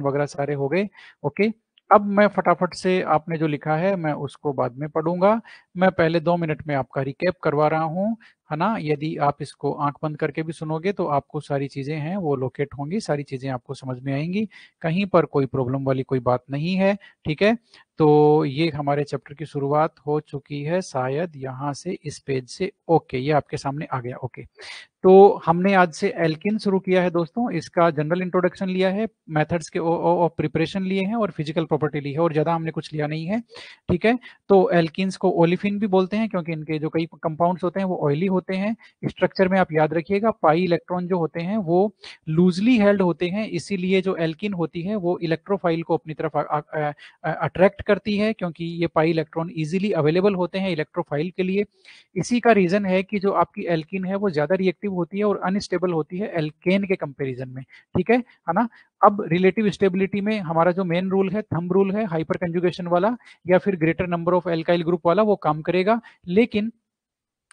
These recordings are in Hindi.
क्वेश्चन वगैरह सारे हो गए। ओके, अब मैं फटाफट से आपने जो लिखा है मैं उसको बाद में पढ़ूंगा। मैं पहले 2 मिनट में आपका रिकैप करवा रहा हूँ, है ना। यदि आप इसको आंख बंद करके भी सुनोगे तो आपको सारी चीजें हैं वो लोकेट होंगी, सारी चीजें आपको समझ में आएंगी, कहीं पर कोई प्रॉब्लम वाली कोई बात नहीं है। ठीक है, तो ये हमारे चैप्टर की शुरुआत हो चुकी है शायद यहाँ से, इस पेज से। ओके, ये आपके सामने आ गया। ओके, तो हमने आज से एल्किन शुरू किया है दोस्तों। इसका जनरल इंट्रोडक्शन लिया है, मेथड्स के ऑफ प्रिपरेशन लिए हैं और फिजिकल प्रॉपर्टी ली है, और ज्यादा हमने कुछ लिया नहीं है। ठीक है, तो एल्किन्स को ओलिफिन भी बोलते हैं क्योंकि इनके जो कई कंपाउंड्स होते हैं वो ऑयली होते हैं। स्ट्रक्चर में आप याद रखिएगा, पाई इलेक्ट्रॉन जो होते हैं वो लूजली हेल्ड होते हैं, इसीलिए जो एल्किन होती है वो इलेक्ट्रोफाइल को अपनी तरफ अट्रैक्ट करती है, क्योंकि ये पाई इलेक्ट्रॉन इजीली अवेलेबल होते हैं इलेक्ट्रोफाइल के लिए। इसी का रीजन है कि जो आपकी एल्कीन है वो ज्यादा रिएक्टिव होती है और अनस्टेबल होती है एल्केन के कंपैरिजन में। ठीक है ना। अब रिलेटिव स्टेबिलिटी में हमारा जो मेन रूल है, थंब रूल है, हाइपर कंजुगेशन वाला या फिर greater number of alkyl group वाला, वो काम करेगा। लेकिन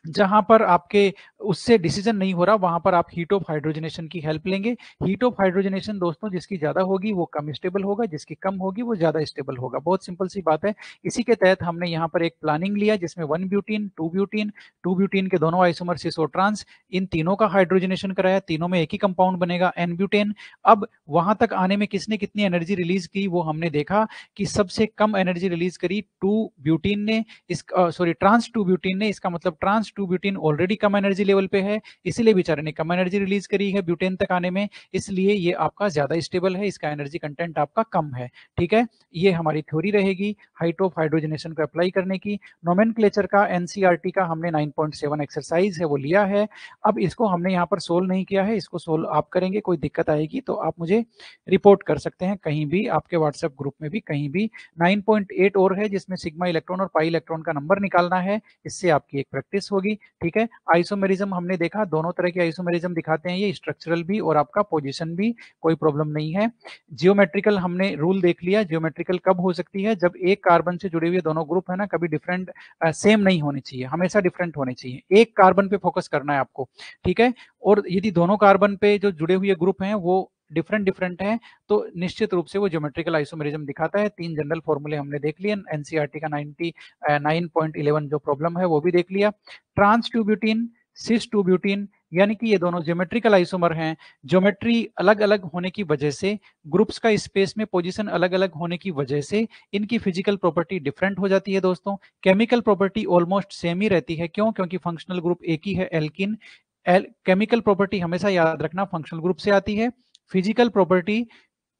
जहां पर आपके उससे डिसीजन नहीं हो रहा वहां पर आप हीट ऑफ हाइड्रोजनेशन की हेल्प लेंगे। हीट ऑफ हाइड्रोजनेशन दोस्तों जिसकी ज्यादा होगी वो कम स्टेबल होगा, जिसकी कम होगी वो ज्यादा स्टेबल होगा। बहुत सिंपल सी बात है। इसी के तहत हमने यहाँ पर एक प्लानिंग लिया जिसमें 1 ब्यूटीन, 2 ब्यूटीन, 2 ब्यूटीन के दोनों आइसोमर सिस और ट्रांस, इन तीनों का हाइड्रोजनेशन कराया। तीनों में एक ही कंपाउंड बनेगा, N ब्यूटेन। अब वहां तक आने में किसने कितनी एनर्जी रिलीज की वो हमने देखा कि सबसे कम एनर्जी रिलीज करी 2 ब्यूटीन ने, इस सॉरी ट्रांस 2 ब्यूटीन ने। इसका मतलब ट्रांस 2 ब्यूटीन ऑलरेडी कम एनर्जी लेवल पे है, इसीलिए बेचारे ने कम एनर्जी रिलीज करी है ब्यूटेन तक आने में, इसलिए ये आपका ज्यादा स्टेबल है, इसका एनर्जी कंटेंट आपका कम है। ठीक है, ये हमारी थ्योरी रहेगी हाइट ऑफ हाइड्रोजनेशन को अप्लाई करने की। नोमेनक्लेचर का एनसीईआरटी का हमने 9.7 एक्सरसाइज है वो लिया है। अब इसको हमने यहाँ पर सोल्व नहीं किया है, इसको सोल्व आप करेंगे। कोई दिक्कत आएगी तो आप मुझे रिपोर्ट कर सकते हैं कहीं भी, आपके व्हाट्सएप ग्रुप में भी, कहीं भी। 9.8 और है जिसमें सिग्मा इलेक्ट्रॉन और पाई इलेक्ट्रॉन का नंबर निकालना है, इससे आपकी एक प्रैक्टिस होगी। ठीक है, आइसोमेरिज्म हमने देखा, दोनों तरह के आइसोमेरिज्म दिखाते हैं ये, स्ट्रक्चरल भी और आपका पोजीशन भी, कोई प्रॉब्लम नहीं है। जियोमेट्रिकल हमने रूल देख लिया। जियोमेट्रिकल कब हो सकती है? जब एक कार्बन से जुड़े हुए दोनों ग्रुप है ना, कभी डिफरेंट सेम नहीं होने चाहिए, हमेशा डिफरेंट होने चाहिए। एक कार्बन पे फोकस करना है आपको। ठीक है, और यदि दोनों कार्बन पे जो जुड़े हुए ग्रुप हैं वो डिफरेंट डिफरेंट है तो निश्चित रूप से वो ज्योमेट्रिकल आइसोमेरिज्म दिखाता है। 3 जनरल फॉर्मूले हमने देख लिए, एनसीईआरटी का 9.11 जो प्रॉब्लम है वो भी देख लिया। ट्रांस 2 ब्यूटीन, सिस 2 ब्यूटीन, यानी कि ये दोनों ज्योमेट्रिकल आइसोमर हैं। ज्योमेट्री अलग अलग होने की वजह से, ग्रुप्स का स्पेस में पोजीशन अलग अलग होने की वजह से इनकी फिजिकल प्रॉपर्टी डिफरेंट हो जाती है दोस्तों। केमिकल प्रॉपर्टी ऑलमोस्ट सेम ही रहती है। क्यों? क्योंकि फंक्शनल ग्रुप एक ही है, एल्किन। केमिकल प्रॉपर्टी हमेशा याद रखना फंक्शनल ग्रुप से आती है। फिजिकल प्रॉपर्टी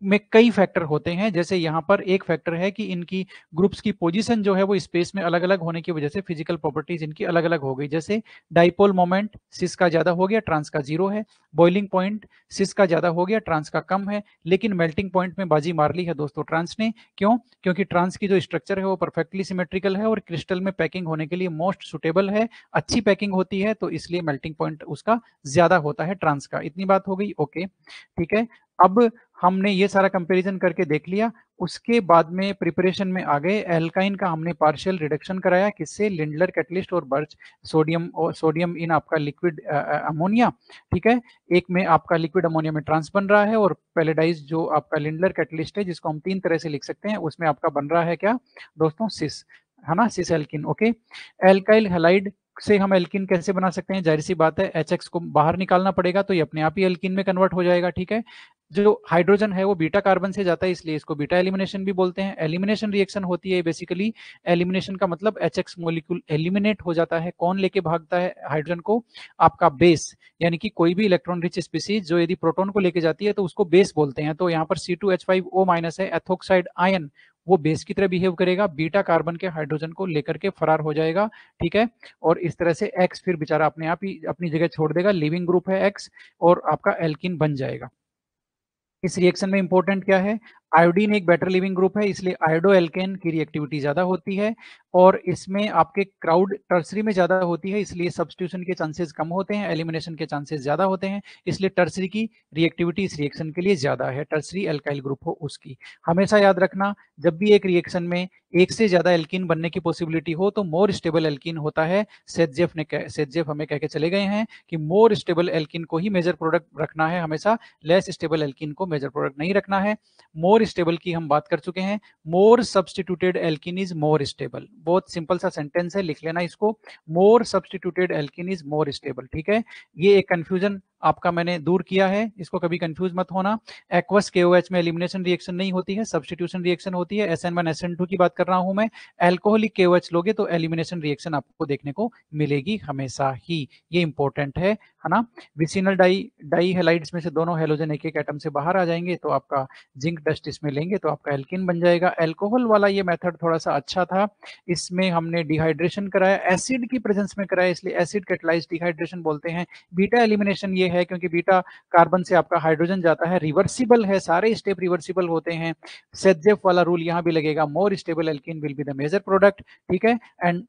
में कई फैक्टर होते हैं, जैसे यहाँ पर एक फैक्टर है कि इनकी ग्रुप्स की पोजीशन जो है वो स्पेस में अलग अलग होने की वजह से फिजिकल प्रॉपर्टीज इनकी अलग अलग हो गई। जैसे डाइपोल मोमेंट सिस का ज्यादा हो गया, ट्रांस का 0 है। बॉइलिंग पॉइंट सिस का ज्यादा हो गया, ट्रांस का कम है। लेकिन मेल्टिंग पॉइंट में बाजी मार ली है दोस्तों ट्रांस ने। क्यों? क्योंकि ट्रांस की जो स्ट्रक्चर है वो परफेक्टली सिमेट्रिकल है और क्रिस्टल में पैकिंग होने के लिए मोस्ट सुटेबल है, अच्छी पैकिंग होती है, तो इसलिए मेल्टिंग पॉइंट उसका ज्यादा होता है ट्रांस का। इतनी बात हो गई। ओके, ठीक है, अब हमने ये सारा कंपैरिजन करके देख लिया। उसके बाद में प्रिपरेशन में आ गए। एल्काइन का हमने पार्शियल रिडक्शन कराया, किससे? लिंडलर कैटलिस्ट और बर्च सोडियम इन आपका लिक्विड अमोनिया। ठीक है, एक में आपका लिक्विड अमोनिया में ट्रांस बन रहा है और पैलेडाइज जो आपका लिंडलर कैटलिस्ट है जिसको हम 3 तरह से लिख सकते हैं, उसमें आपका बन रहा है क्या दोस्तों? सिस, है ना, cis alkene. Okay, alkyl halide से हम एल्किन कैसे बना सकते हैं? जाहिर सी बात है, एच को बाहर निकालना पड़ेगा तो ये अपने आप ही एल्किन में कन्वर्ट हो जाएगा। ठीक है, जो हाइड्रोजन है वो बीटा कार्बन से जाता है, इसलिए इसको बीटा एलिमिनेशन भी बोलते हैं। एलिमिनेशन रिएक्शन होती है बेसिकली, एलिमिनेशन का मतलब एच मॉलिक्यूल एलिमिनेट हो जाता है। कौन लेके भागता है हाइड्रोजन को? आपका बेस, यानी कि कोई भी इलेक्ट्रॉन रिच स्पीसीज जो यदि प्रोटॉन को लेके जाती है तो उसको बेस बोलते हैं। तो यहाँ पर C2H5O- है, एथोक्साइड आयन, वो बेस की तरह बिहेव करेगा, बीटा कार्बन के हाइड्रोजन को लेकर के फरार हो जाएगा। ठीक है, और इस तरह से एक्स फिर बेचारा अपने आप ही अपनी जगह छोड़ देगा, लिविंग ग्रुप है एक्स, और आपका एल्किन बन जाएगा। इस रिएक्शन में इंपॉर्टेंट क्या है? आयोडीन एक बेटर लिविंग ग्रुप है, इसलिए आयोडो एल्केन की रिएक्टिविटी ज्यादा होती है, और इसमें आपके क्राउड टर्सरी में ज्यादा होती है, इसलिए सब्स्टिट्यूशन के चांसेस कम होते हैं, एलिमिनेशन के चांसेस ज्यादा होते हैं, इसलिए टर्सरी की रिएक्टिविटी इस रिएक्शन के लिए ज्यादा है, टर्सरी एल्काइल ग्रुप हो उसकी। हमेशा याद रखना, जब भी एक रिएक्शन में एक से ज्यादा एल्कीन बनने की पॉसिबिलिटी हो तो मोर स्टेबल एल्कीन होता है। सेटजेफ हमें कह के चले गए हैं कि मोर स्टेबल एल्कीन को ही मेजर प्रोडक्ट रखना है हमेशा, लेस स्टेबल एल्कीन को मेजर प्रोडक्ट नहीं रखना है। मोर मोर स्टेबल की हम बात कर चुके हैं। मोर substituted alkene is more stable, बहुत सिंपल सा सेंटेंस है, लिख लेना इसको, मोर substituted alkene is more stable, ठीक है। ये एक कंफ्यूजन आपका मैंने दूर किया है, इसको कभी कंफ्यूज मत होना। एक्वस KOH में एलिमिनेशन रिएक्शन नहीं होती है, सब्स्टिट्यूशन रिएक्शन होती है। SN1 SN2 की बात कर रहा हूं मैं। एल्कोहलिक KOH लोगे तो एलिमिनेशन रिएक्शन आपको देखने को मिलेगी हमेशा ही, ये इंपॉर्टेंट है ना। विसिनल डाई हेलाइड्स में से दोनों हेलोजन एक एक एटम से बाहर आ जाएंगे तो आपका जिंक डस्ट इसमें लेंगे तो आपका एल्किन बन जाएगा। एल्कोहल वाला ये मेथड थोड़ा सा अच्छा था, इसमें हमने डिहाइड्रेशन कराया, एसिड की प्रेजेंस में कराया, इसलिए एसिड कैटलाइज्ड डिहाइड्रेशन बोलते हैं। बीटा एलिमिनेशन ये है क्योंकि बीटा कार्बन से आपका हाइड्रोजन जाता है, रिवर्सिबल है, सारे स्टेप रिवर्सिबल होते हैं। सेजेफ वाला रूल यहां भी लगेगा, more stable alkene will be the major product, ठीक है, and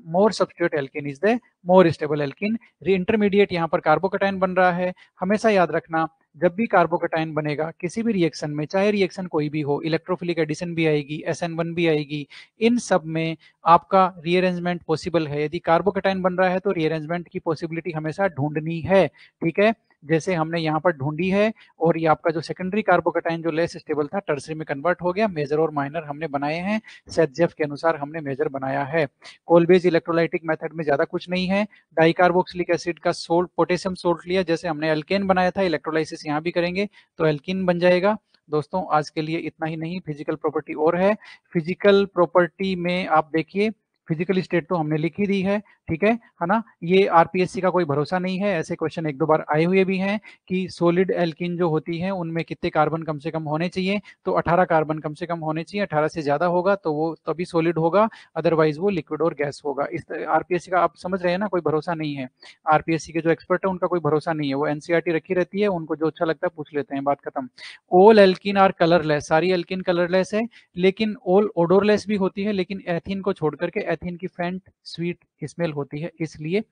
more substitute alkene is the more stable alkene. Intermediate यहाँ पर कार्बोकेटाइन बन रहा है। हमेशा याद रखना जब भी कार्बोकेटाइन बनेगा किसी भी रिएक्शन में, चाहे रिएक्शन कोई भी हो, इलेक्ट्रोफिलिक एडिशन भी आएगी, SN1 भी आएगी, इन सब में आपका रीअरेंजमेंट पॉसिबल है। यदि कार्बोकेटाइन बन रहा है तो रीअरेंजमेंट की पॉसिबिलिटी हमेशा ढूंढनी है, ठीक है, जैसे हमने यहाँ पर ढूंढी है। और ये आपका जो सेकेंडरी कार्बोकेटाइन जो लेस स्टेबल था टर्सरी में कन्वर्ट हो गया, मेजर और माइनर हमने बनाए हैं, सेजेफ के अनुसार हमने मेजर बनाया है। कोलबेज इलेक्ट्रोलाइटिक मेथड में ज्यादा कुछ नहीं है, डाइकार्बोक्सिलिक एसिड का सोल्ट पोटेशियम सोल्ट लिया, जैसे हमने एल्केन बनाया था, इलेक्ट्रोलाइसिस यहाँ भी करेंगे तो एल्किन बन जाएगा। दोस्तों आज के लिए इतना ही नहीं, फिजिकल प्रॉपर्टी और है। फिजिकल प्रॉपर्टी में आप देखिए, फिजिकल स्टेट तो हमने लिख ही दी है, ठीक है ना। ये RPSC का कोई भरोसा नहीं है, ऐसे क्वेश्चन एक दो बार आए हुए भी हैं कि सॉलिड एल्किन जो होती है उनमें कितने कार्बन कम से कम होने चाहिए, तो 18 कार्बन कम से कम होने चाहिए, 18 से ज्यादा होगा तो वो तभी सॉलिड होगा, अदरवाइज वो लिक्विड और गैस होगा। इस RPSC का आप समझ रहे हैं ना, कोई भरोसा नहीं है। RPSC के जो एक्सपर्ट है उनका कोई भरोसा नहीं है, वो NCERT रखी रहती है, उनको जो अच्छा लगता है पूछ लेते हैं, बात खत्म। ऑल एल्किन आर कलरलेस, सारी एल्किन कलरलेस है, लेकिन ऑल ओडोरलेस भी होती है, लेकिन एथीन को छोड़ करके, एथीन की फेंट स्वीट स्मेल होती है इसलिए।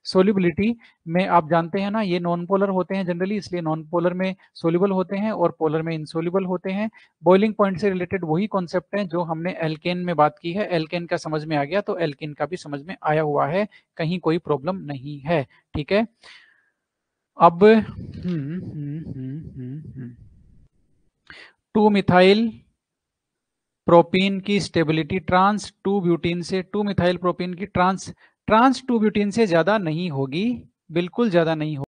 सोल्युबिलिटी में आप जानते हैं ना, ये नॉन पोलर होते हैं जनरली, इसलिए नॉन पोलर में सोल्यूबल होते हैं और पोलर में इनसोल्यूबल होते हैं। बॉइलिंग पॉइंट से रिलेटेड वही कॉन्सेप्ट है जो हमने एल्केन में बात की है, एल्केन का समझ में आ गया तो एल्किन का भी समझ में आया हुआ है, कहीं कोई प्रॉब्लम नहीं है, ठीक है। अब 2-मिथाइल प्रोपीन की स्टेबिलिटी ट्रांस 2-ब्यूटीन से, 2-मिथाइल प्रोपीन की ट्रांस 2-ब्यूटीन से ज्यादा नहीं होगी, बिल्कुल ज्यादा नहीं होगी।